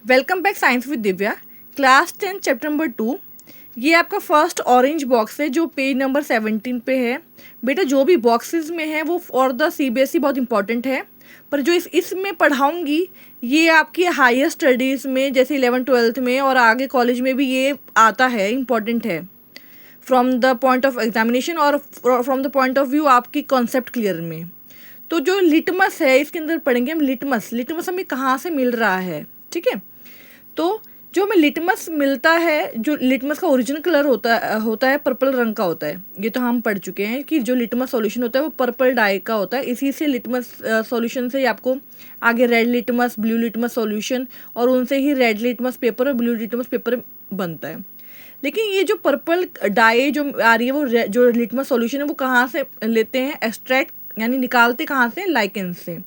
Welcome back science with Divya. Class 10 chapter number 2। ये आपका first orange box है जो पेज नंबर 17 पे है। बेटा जो भी बॉक्सेस में है वो फॉर द सीबीएसई बहुत इंपॉर्टेंट है, पर जो इसमें पढ़ाऊँगी ये आपकी हायर स्टडीज़ में जैसे 11th-12th में और आगे कॉलेज में भी ये आता है, इम्पॉर्टेंट है from the point of examination और from the point of view आपकी कॉन्सेप्ट क्लियर में। तो जो लिटमस है इसके अंदर पढ़ेंगे हम लिटमस हमें कहाँ से मिल रहा है, ठीक है। तो जो हमें लिटमस मिलता है, जो लिटमस का ओरिजिनल कलर होता है पर्पल रंग का होता है। ये तो हम पढ़ चुके हैं कि जो लिटमस सॉल्यूशन होता है वो पर्पल डाई का होता है। इसी से लिटमस सॉल्यूशन से ही आपको आगे red litmus, blue litmus solution और उनसे ही रेड लिटमस पेपर और ब्लू लिटमस पेपर बनता है। लेकिन ये जो पर्पल डाई जो आ रही है वो जो लिटमस सॉल्यूशन है वो कहाँ से लेते हैं, एक्सट्रैक्ट यानी निकालते कहाँ से, लाइकेन से।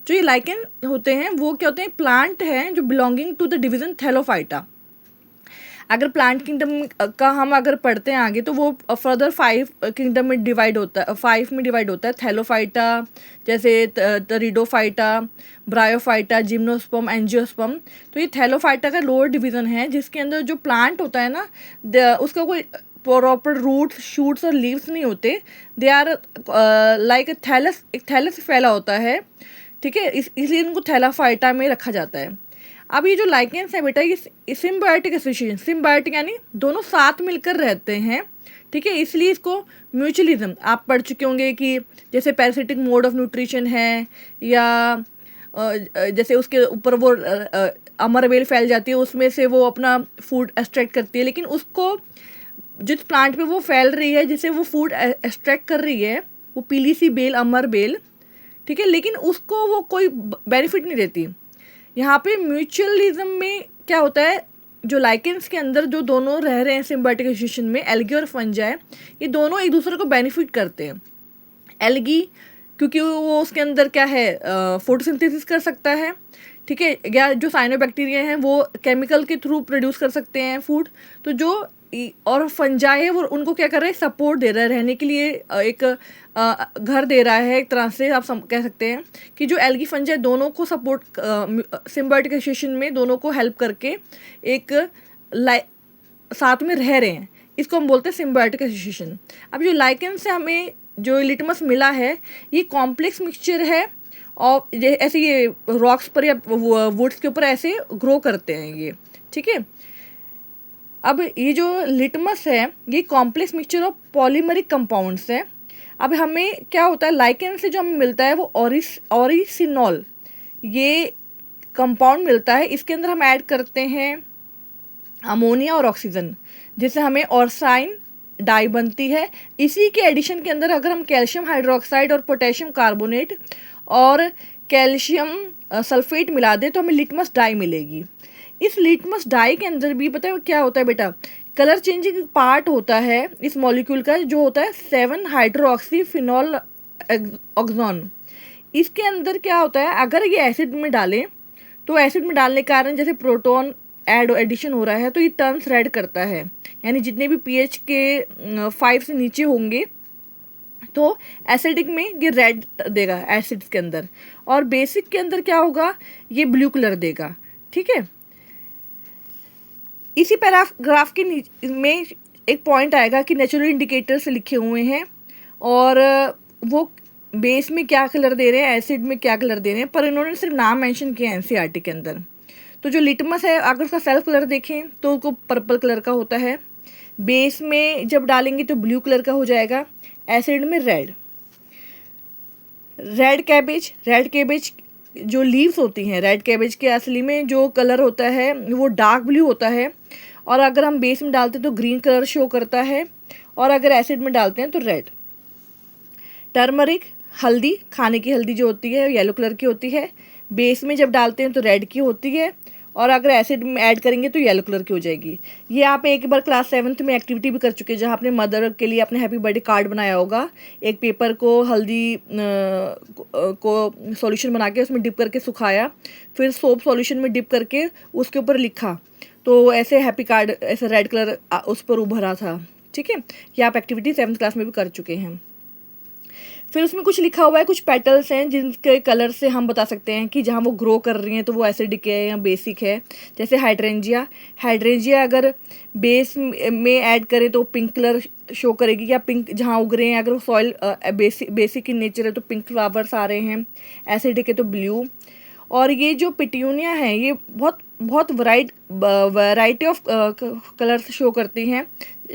जो ये लाइकेन होते हैं वो क्या होते हैं, प्लांट हैं जो belonging to the division thallophyta. अगर प्लांट किंगडम का हम अगर पढ़ते हैं आगे तो वो फर्दर 5 किंगडम में डिवाइड होता है, 5 में डिवाइड होता है। थैलोफाइटा जैसे तरिडोफाइटा, ब्रायोफाइटा, जिम्नोस्पर्म, एंजियोस्पर्म। तो ये थैलोफाइटा का लोअर डिवीज़न है जिसके अंदर जो प्लांट होता है ना उसका कोई प्रॉपर रूट्स, शूट्स और लीव्स नहीं होते। दे आर लाइक एक थैलस फैला होता है, ठीक है। इसलिए इनको थैलाफाइटा में रखा जाता है। अब ये जो लाइकेंस है बेटा ये सिम्बायोटिक एसोसिएशन, सिम्बायोटिक यानी दोनों साथ मिलकर रहते हैं, ठीक है। इसलिए इसको म्यूचुअलिज्म आप पढ़ चुके होंगे कि जैसे पैरासिटिक मोड ऑफ न्यूट्रिशन है या जैसे उसके ऊपर वो अमरवेल फैल जाती है, उसमें से वो अपना फूड एक्सट्रैक्ट करती है। लेकिन उसको जिस प्लांट पे वो फैल रही है, जिसे वो फूड एक्सट्रैक्ट कर रही है, वो पीली सी बेल, अमर बेल, ठीक है, लेकिन उसको वो कोई बेनिफिट नहीं देती। यहाँ पे म्यूचुअलिज्म में क्या होता है, जो लाइकेंस के अंदर जो दोनों रह रहे हैं सिम्बायोटिक एसोसिएशन में, एल्गी और फंजाई, ये दोनों एक दूसरे को बेनिफिट करते हैं। एल्गी क्योंकि वो उसके अंदर क्या है, फोटोसिंथेसिस कर सकता है, ठीक है, या जो साइनोबैक्टीरिया हैं वो केमिकल के थ्रू प्रोड्यूस कर सकते हैं फूड। तो जो और फंजाई है वो उनको क्या कर रहा है, सपोर्ट दे रहा है, रहने के लिए एक घर दे रहा है। एक तरह से आप कह सकते हैं कि जो एल्गी फंजाई दोनों को सपोर्ट, सिम्बायोटिक एसोसिएशन में दोनों को हेल्प करके एक साथ में रह रहे हैं, इसको हम बोलते हैं सिम्बायोटिक एसोसिएशन। अब जो लाइकेन से हमें जो लिटमस मिला है ये कॉम्प्लेक्स मिक्सचर है और ऐसे ये रॉक्स पर या वुड्स के ऊपर ऐसे ग्रो करते हैं ये, ठीक है। अब ये जो लिटमस है ये complex mixture of polymeric compounds है। अब हमें क्या होता है, लाइकेन से जो हमें मिलता है वो ऑरिसिनॉल ये कंपाउंड मिलता है। इसके अंदर हम ऐड करते हैं अमोनिया और ऑक्सीजन, जिससे हमें ऑर्साइन डाई बनती है। इसी के एडिशन के अंदर अगर हम कैल्शियम हाइड्रोक्साइड और पोटेशियम कार्बोनेट और कैल्शियम सल्फेट मिला दें तो हमें लिटमस डाई मिलेगी। इस लिटमस डाई के अंदर भी पता है क्या होता है बेटा, कलर चेंजिंग पार्ट होता है इस मॉलिक्यूल का, जो होता है 7 हाइड्रोक्सी फिनॉल ऑक्सोन। इसके अंदर क्या होता है, अगर ये एसिड में डालें तो एसिड में डालने के कारण जैसे प्रोटॉन एडिशन हो रहा है तो ये टर्न्स रेड करता है, यानी जितने भी pH के 5 से नीचे होंगे तो एसिडिक में ये रेड देगा एसिड्स के अंदर, और बेसिक के अंदर क्या होगा, ये ब्लू कलर देगा, ठीक है। इसी पैराग्राफ के में एक पॉइंट आएगा कि नेचुरल इंडिकेटर्स लिखे हुए हैं और वो बेस में क्या कलर दे रहे हैं, एसिड में क्या कलर दे रहे हैं, पर इन्होंने सिर्फ नाम मेंशन किया है एनसीईआरटी के अंदर। तो जो लिटमस है अगर उसका सेल्फ कलर देखें तो उसको पर्पल कलर का होता है, बेस में जब डालेंगे तो ब्लू कलर का हो जाएगा, एसिड में रेड। रेड कैबेज जो लीव्स होती हैं, रेड कैबेज के असली में जो कलर होता है वो डार्क ब्लू होता है, और अगर हम बेस में डालते हैं तो ग्रीन कलर शो करता है, और अगर एसिड में डालते हैं तो रेड। टर्मरिक हल्दी, खाने की हल्दी जो होती है येलो कलर की होती है, बेस में जब डालते हैं तो रेड की होती है, और अगर एसिड में ऐड करेंगे तो येलो कलर की हो जाएगी। ये आप एक बार क्लास 7th में एक्टिविटी भी कर चुके हैं जहाँ आपने मदर के लिए अपने हैप्पी बर्थडे कार्ड बनाया होगा। एक पेपर को हल्दी को सॉल्यूशन बना के उसमें डिप करके सुखाया, फिर सोप सॉल्यूशन में डिप करके उसके ऊपर लिखा, तो ऐसे हैप्पी कार्ड ऐसे रेड कलर उस पर उभरा था, ठीक है। ये आप एक्टिविटी 7th क्लास में भी कर चुके हैं। फिर उसमें कुछ लिखा हुआ है, कुछ पेटल्स हैं जिनके कलर से हम बता सकते हैं कि जहाँ वो ग्रो कर रही हैं तो वो एसिडिक है या बेसिक है। जैसे हाइड्रेंजिया, हाइड्रेंजिया अगर बेस में ऐड करें तो पिंक कलर शो करेगी, या पिंक जहाँ उग रहे हैं अगर वो सॉइल बेसिक इन नेचर है तो पिंक फ्लावर्स आ रहे हैं, एसिडिक है तो ब्लू। और ये जो पिट्यूनिया है ये बहुत बहुत वैरायटी ऑफ कलर्स शो करती हैं।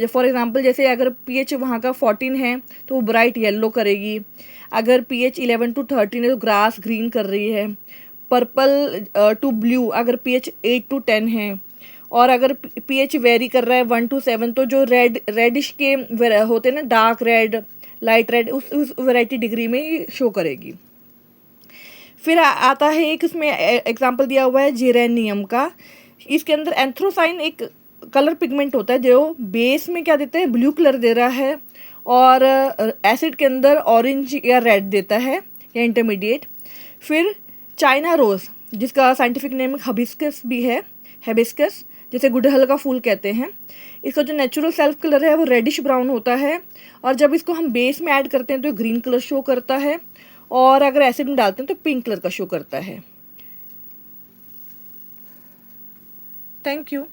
फॉर एग्जांपल जैसे अगर पीएच वहाँ का 14 है तो वो ब्राइट येलो करेगी, अगर पीएच 11 to 13 है तो ग्रास ग्रीन कर रही है, पर्पल टू ब्लू अगर पीएच 8 to 10 है, और अगर पीएच वेरी कर रहा है 1 to 7 तो जो रेडिश के होते हैं ना, डार्क रेड, लाइट रेड, उस वैरायटी डिग्री में ये शो करेगी। फिर आता है एक इसमें एग्जांपल दिया हुआ है जेरेनियम का। इसके अंदर एंथ्रोसाइन एक कलर पिगमेंट होता है जो बेस में क्या देता है, ब्लू कलर दे रहा है, और एसिड के अंदर ऑरेंज या रेड देता है या इंटरमीडिएट। फिर चाइना रोज़ जिसका साइंटिफिक नेम हबिस्कस भी है, हेबिस्कस जैसे गुड़हल का फूल कहते हैं, इसका जो नेचुरल सेल्फ कलर है वो रेडिश ब्राउन होता है, और जब इसको हम बेस में ऐड करते हैं तो ग्रीन कलर शो करता है, और अगर एसिड में डालते हैं तो पिंक कलर का शो करता है। Thank you.